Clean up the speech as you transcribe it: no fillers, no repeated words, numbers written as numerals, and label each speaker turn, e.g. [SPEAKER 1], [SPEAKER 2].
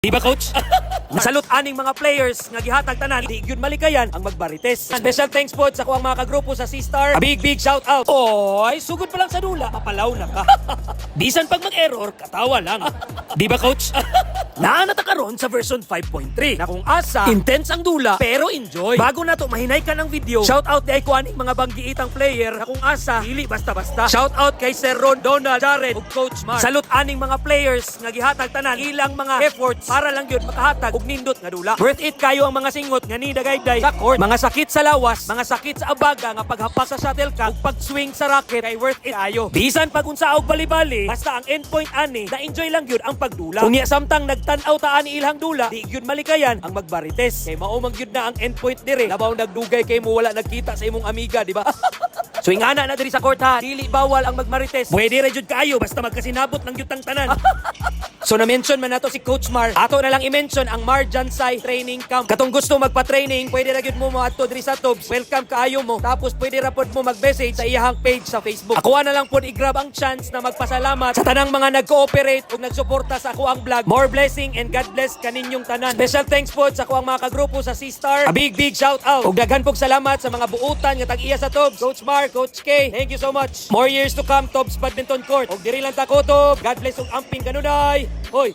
[SPEAKER 1] Di ba, coach? Salute aning mga players nga gihatag tanan, di gyud malikayan ang magbarites. Special thanks po sa kuang mga kagrupo sa C-Star. A big shout out. Oy, sugod pa lang sa dula, mapalaw na ka. Bisan pag mag-error, katawa lang. Di ba, coach? Naanata karon sa version 5.3 na kung asa, intense ang dula pero enjoy. Bago na to mahinay ka ng video, shout out di ay kuaning mga banggiitang player na kung asa, dili basta-basta. Shout out kay Sir Ron, Donald, Jared ug Coach Mark. Salute aning mga players nga gihatag tanan ilang mga efforts para lang yun makahatag og nindot nga dula. Worth it kayo ang mga singot nga ni dagayday sa court. Mga sakit sa lawas, mga sakit sa abaga nga paghapak sa shuttlecock ug pag-swing sa racket ay worth it kayo. Bisan pag unsa og bali-bali, basta ang endpoint ani na enjoy lang yun ang pagdula. Kung samtang nagtan-aw taan ni ilhang dula, di gyud malikayan ang magbarites. Kay mao man gyud na ang endpoint dire. Labaw nagdugay kay mo wala nagkita sa imong amiga, di ba? Swingana na diri sa court ha. Dili bawal ang magmarites. Pwede ra jud kaayo basta magkasinabot ng yutang tanan. So na-mention man nato si Coach Mar. Ato na lang i-mention ang Mar Jansay Training Camp. Katong gusto magpa-training, pwede ra gyud mo moadto diri sa Tobs. Welcome kaayo mo. Tapos pwede ra pod mo mag-message sa iyang page sa Facebook. Ako na lang pod i-grab ang chance na magpasalamat sa tanang mga nag-cooperate ug nagsuporta sa ako ang vlog. More blessing and God bless kaninyong tanan. Special thanks pod sa ako ang mga kagrupo sa C-Star. A big shout out. Ug daghan pog salamat sa mga buutan nga tag-iya sa Tobs. Coach Mar, Coach K, thank you so much. More years to come, Tobs Badminton Court. Ug diri lang ta ko, Tob. God bless ug amping kanunay. Hoy.